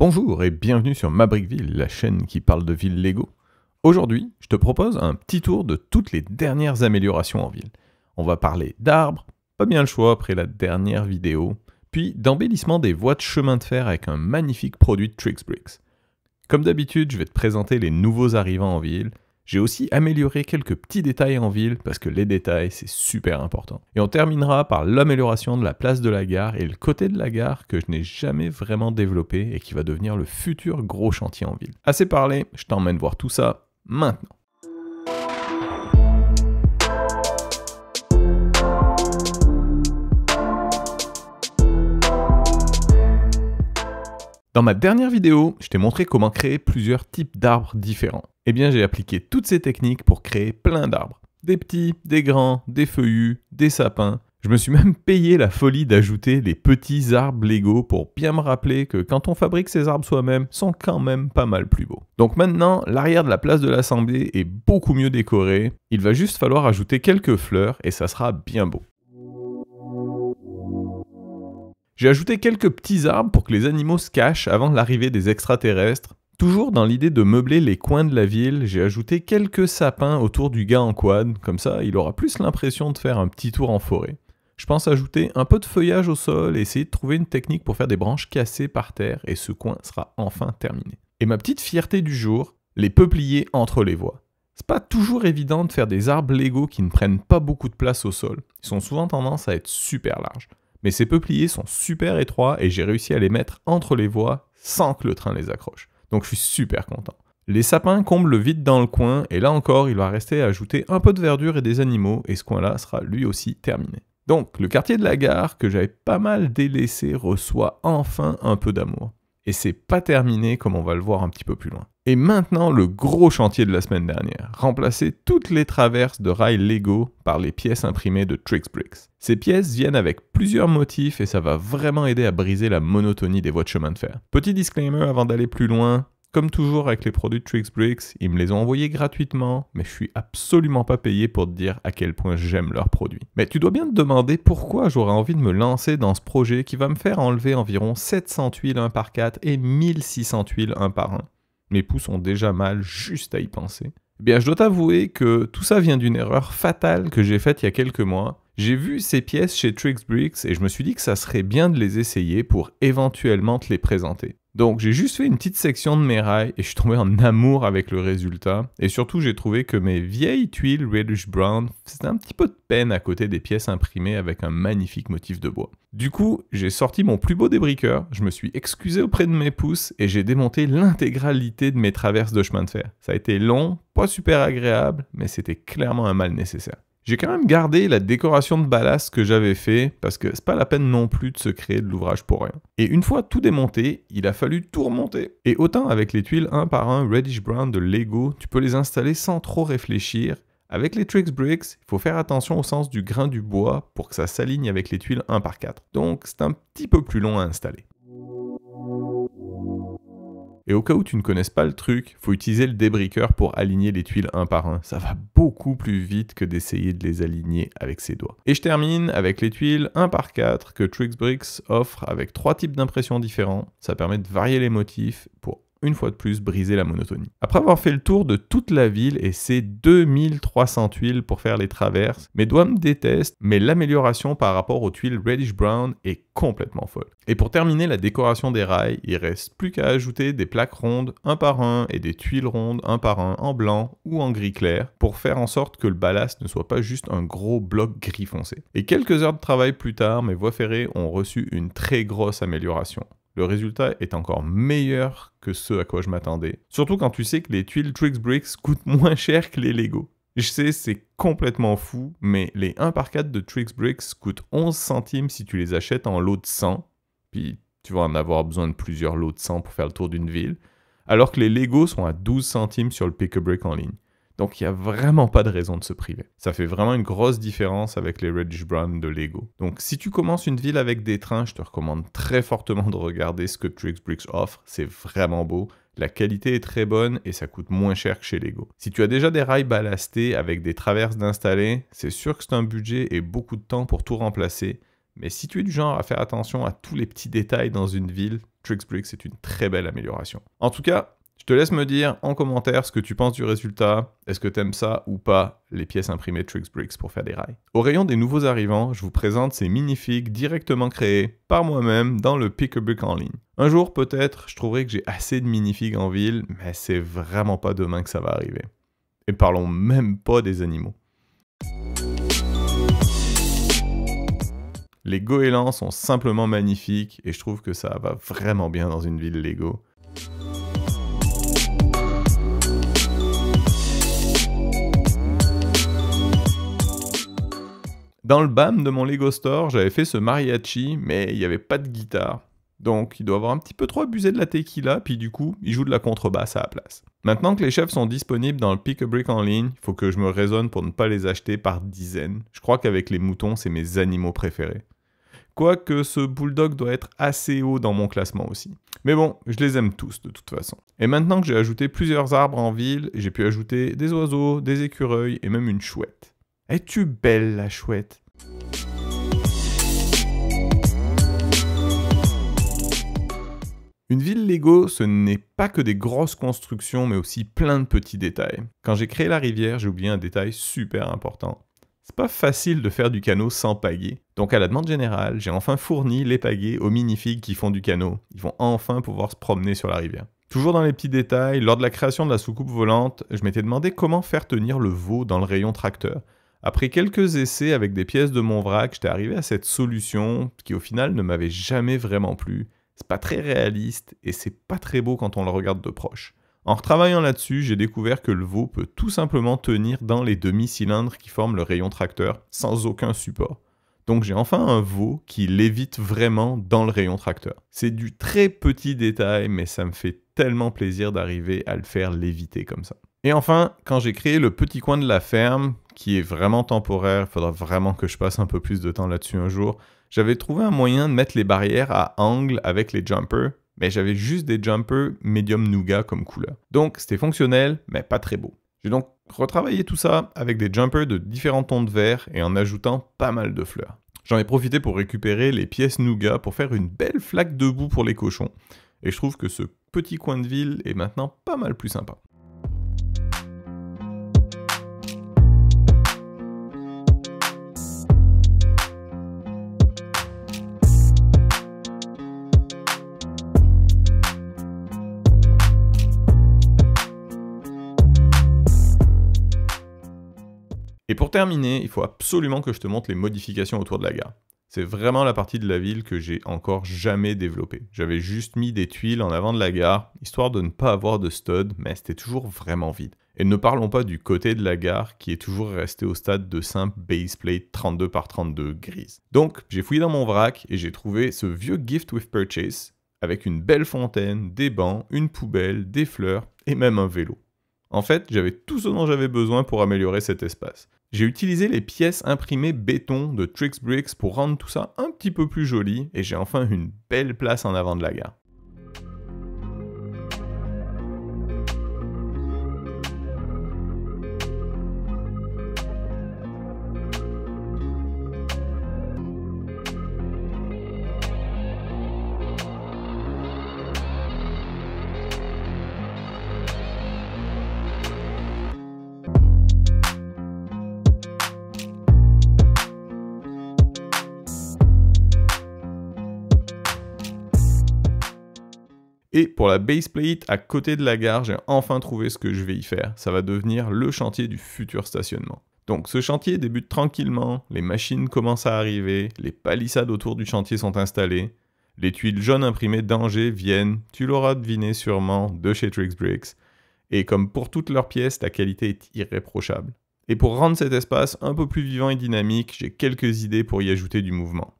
Bonjour et bienvenue sur Ma Brickville, la chaîne qui parle de ville Lego. Aujourd'hui, je te propose un petit tour de toutes les dernières améliorations en ville. On va parler d'arbres, pas bien le choix après la dernière vidéo, puis d'embellissement des voies de chemin de fer avec un magnifique produit de TrixBricks. Comme d'habitude, je vais te présenter les nouveaux arrivants en ville. J'ai aussi amélioré quelques petits détails en ville parce que les détails, c'est super important. Et on terminera par l'amélioration de la place de la gare et le côté de la gare que je n'ai jamais vraiment développé et qui va devenir le futur gros chantier en ville. Assez parlé, je t'emmène voir tout ça maintenant. Dans ma dernière vidéo, je t'ai montré comment créer plusieurs types d'arbres différents. Eh bien, j'ai appliqué toutes ces techniques pour créer plein d'arbres. Des petits, des grands, des feuillus, des sapins. Je me suis même payé la folie d'ajouter les petits arbres Lego pour bien me rappeler que quand on fabrique ces arbres soi-même, ils sont quand même pas mal plus beaux. Donc maintenant, l'arrière de la place de l'Assemblée est beaucoup mieux décoré. Il va juste falloir ajouter quelques fleurs et ça sera bien beau. J'ai ajouté quelques petits arbres pour que les animaux se cachent avant l'arrivée des extraterrestres. Toujours dans l'idée de meubler les coins de la ville, j'ai ajouté quelques sapins autour du gars en quad, comme ça il aura plus l'impression de faire un petit tour en forêt. Je pense ajouter un peu de feuillage au sol et essayer de trouver une technique pour faire des branches cassées par terre et ce coin sera enfin terminé. Et ma petite fierté du jour, les peupliers entre les voies. C'est pas toujours évident de faire des arbres Lego qui ne prennent pas beaucoup de place au sol. Ils ont souvent tendance à être super larges. Mais ces peupliers sont super étroits et j'ai réussi à les mettre entre les voies sans que le train les accroche. Donc je suis super content. Les sapins comblent le vide dans le coin et là encore il va rester à ajouter un peu de verdure et des animaux et ce coin-là sera lui aussi terminé. Donc le quartier de la gare que j'avais pas mal délaissé reçoit enfin un peu d'amour. Et c'est pas terminé comme on va le voir un petit peu plus loin. Et maintenant le gros chantier de la semaine dernière, remplacer toutes les traverses de rails Lego par les pièces imprimées de TrixBricks. Ces pièces viennent avec plusieurs motifs et ça va vraiment aider à briser la monotonie des voies de chemin de fer. Petit disclaimer avant d'aller plus loin, comme toujours avec les produits de TrixBricks, ils me les ont envoyés gratuitement, mais je suis absolument pas payé pour te dire à quel point j'aime leurs produits. Mais tu dois bien te demander pourquoi j'aurais envie de me lancer dans ce projet qui va me faire enlever environ 700 tuiles 1 par 4 et 1600 tuiles 1 par 1. Mes pouces ont déjà mal juste à y penser. Eh bien, je dois t'avouer que tout ça vient d'une erreur fatale que j'ai faite il y a quelques mois. J'ai vu ces pièces chez TrixBricks et je me suis dit que ça serait bien de les essayer pour éventuellement te les présenter. Donc j'ai juste fait une petite section de mes rails et je suis tombé en amour avec le résultat. Et surtout j'ai trouvé que mes vieilles tuiles reddish brown faisaient un petit peu de peine à côté des pièces imprimées avec un magnifique motif de bois. Du coup j'ai sorti mon plus beau débriqueur, je me suis excusé auprès de mes pouces et j'ai démonté l'intégralité de mes traverses de chemin de fer. Ça a été long, pas super agréable, mais c'était clairement un mal nécessaire. J'ai quand même gardé la décoration de ballast que j'avais fait parce que c'est pas la peine non plus de se créer de l'ouvrage pour rien. Et une fois tout démonté, il a fallu tout remonter. Et autant avec les tuiles 1 par 1 reddish brown de Lego, tu peux les installer sans trop réfléchir. Avec les TrixBricks, il faut faire attention au sens du grain du bois pour que ça s'aligne avec les tuiles 1 par 4. Donc c'est un petit peu plus long à installer. Et au cas où tu ne connaisses pas le truc, faut utiliser le débriqueur pour aligner les tuiles 1 par 1. Ça va beaucoup plus vite que d'essayer de les aligner avec ses doigts. Et je termine avec les tuiles 1 par 4 que TrixBricks offre avec 3 types d'impressions différents. Ça permet de varier les motifs pour une fois de plus briser la monotonie. Après avoir fait le tour de toute la ville et ses 2300 tuiles pour faire les traverses, mes doigts me détestent, mais l'amélioration par rapport aux tuiles reddish brown est complètement folle. Et pour terminer la décoration des rails, il reste plus qu'à ajouter des plaques rondes 1 par 1 et des tuiles rondes 1 par 1 en blanc ou en gris clair pour faire en sorte que le ballast ne soit pas juste un gros bloc gris foncé. Et quelques heures de travail plus tard, mes voies ferrées ont reçu une très grosse amélioration. Le résultat est encore meilleur que ce à quoi je m'attendais. Surtout quand tu sais que les tuiles TrixBricks coûtent moins cher que les Lego. Je sais, c'est complètement fou, mais les 1 par 4 de TrixBricks coûtent 11 centimes si tu les achètes en lot de 100. Puis tu vas en avoir besoin de plusieurs lots de 100 pour faire le tour d'une ville. Alors que les Lego sont à 12 centimes sur le Pick-a-Brick en ligne. Donc il n'y a vraiment pas de raison de se priver. Ça fait vraiment une grosse différence avec les reddish brown de Lego. Donc si tu commences une ville avec des trains, je te recommande très fortement de regarder ce que TrixBricks offre. C'est vraiment beau. La qualité est très bonne et ça coûte moins cher que chez Lego. Si tu as déjà des rails ballastés avec des traverses d'installer, c'est sûr que c'est un budget et beaucoup de temps pour tout remplacer. Mais si tu es du genre à faire attention à tous les petits détails dans une ville, TrixBricks est une très belle amélioration. En tout cas, je te laisse me dire en commentaire ce que tu penses du résultat. Est-ce que t'aimes ça ou pas, les pièces imprimées TrixBricks pour faire des rails? Au rayon des nouveaux arrivants, je vous présente ces minifigs directement créés par moi-même dans le Pick-a-Brick en ligne. Un jour, peut-être, je trouverai que j'ai assez de minifigs en ville, mais c'est vraiment pas demain que ça va arriver. Et parlons même pas des animaux. Les goélands sont simplement magnifiques et je trouve que ça va vraiment bien dans une ville Lego. Dans le BAM de mon Lego Store, j'avais fait ce mariachi, mais il n'y avait pas de guitare. Donc, il doit avoir un petit peu trop abusé de la tequila, puis du coup, il joue de la contrebasse à la place. Maintenant que les chefs sont disponibles dans le Pick-a-Brick en ligne, il faut que je me raisonne pour ne pas les acheter par dizaines. Je crois qu'avec les moutons, c'est mes animaux préférés. Quoique ce bulldog doit être assez haut dans mon classement aussi. Mais bon, je les aime tous de toute façon. Et maintenant que j'ai ajouté plusieurs arbres en ville, j'ai pu ajouter des oiseaux, des écureuils et même une chouette. Es-tu belle la chouette? Une ville Lego, ce n'est pas que des grosses constructions, mais aussi plein de petits détails. Quand j'ai créé la rivière, j'ai oublié un détail super important. C'est pas facile de faire du canot sans pagaie. Donc à la demande générale, j'ai enfin fourni les pagaies aux minifigs qui font du canot. Ils vont enfin pouvoir se promener sur la rivière. Toujours dans les petits détails, lors de la création de la soucoupe volante, je m'étais demandé comment faire tenir le veau dans le rayon tracteur. Après quelques essais avec des pièces de mon vrac, j'étais arrivé à cette solution qui au final ne m'avait jamais vraiment plu. C'est pas très réaliste et c'est pas très beau quand on le regarde de proche. En retravaillant là-dessus, j'ai découvert que le veau peut tout simplement tenir dans les demi-cylindres qui forment le rayon tracteur sans aucun support. Donc j'ai enfin un veau qui lévite vraiment dans le rayon tracteur. C'est du très petit détail, mais ça me fait tellement plaisir d'arriver à le faire léviter comme ça. Et enfin, quand j'ai créé le petit coin de la ferme, qui est vraiment temporaire, il faudra vraiment que je passe un peu plus de temps là-dessus un jour, j'avais trouvé un moyen de mettre les barrières à angle avec les jumpers, mais j'avais juste des jumpers medium nougat comme couleur. Donc c'était fonctionnel, mais pas très beau. J'ai donc retravaillé tout ça avec des jumpers de différents tons de vert et en ajoutant pas mal de fleurs. J'en ai profité pour récupérer les pièces nougat pour faire une belle flaque de boue pour les cochons. Et je trouve que ce petit coin de ville est maintenant pas mal plus sympa. Et pour terminer, il faut absolument que je te montre les modifications autour de la gare. C'est vraiment la partie de la ville que j'ai encore jamais développée. J'avais juste mis des tuiles en avant de la gare, histoire de ne pas avoir de stud, mais c'était toujours vraiment vide. Et ne parlons pas du côté de la gare qui est toujours resté au stade de simple baseplate 32 par 32 grise. Donc j'ai fouillé dans mon vrac et j'ai trouvé ce vieux gift with purchase avec une belle fontaine, des bancs, une poubelle, des fleurs et même un vélo. En fait, j'avais tout ce dont j'avais besoin pour améliorer cet espace. J'ai utilisé les pièces imprimées béton de TrixBricks pour rendre tout ça un petit peu plus joli et j'ai enfin une belle place en avant de la gare. Et pour la baseplate, à côté de la gare, j'ai enfin trouvé ce que je vais y faire. Ça va devenir le chantier du futur stationnement. Donc ce chantier débute tranquillement, les machines commencent à arriver, les palissades autour du chantier sont installées, les tuiles jaunes imprimées d'Angers viennent, tu l'auras deviné sûrement, de chez TrixBricks. Et comme pour toutes leurs pièces, la qualité est irréprochable. Et pour rendre cet espace un peu plus vivant et dynamique, j'ai quelques idées pour y ajouter du mouvement.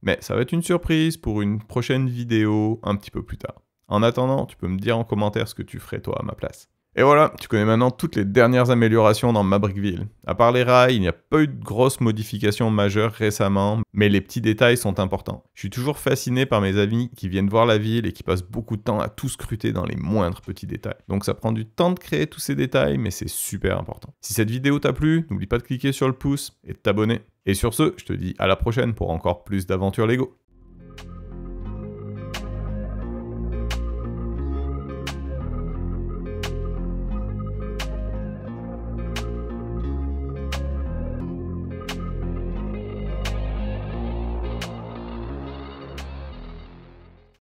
Mais ça va être une surprise pour une prochaine vidéo un petit peu plus tard. En attendant, tu peux me dire en commentaire ce que tu ferais toi à ma place. Et voilà, tu connais maintenant toutes les dernières améliorations dans Mabrickville. À part les rails, il n'y a pas eu de grosses modifications majeures récemment, mais les petits détails sont importants. Je suis toujours fasciné par mes amis qui viennent voir la ville et qui passent beaucoup de temps à tout scruter dans les moindres petits détails. Donc ça prend du temps de créer tous ces détails, mais c'est super important. Si cette vidéo t'a plu, n'oublie pas de cliquer sur le pouce et de t'abonner. Et sur ce, je te dis à la prochaine pour encore plus d'aventures Lego.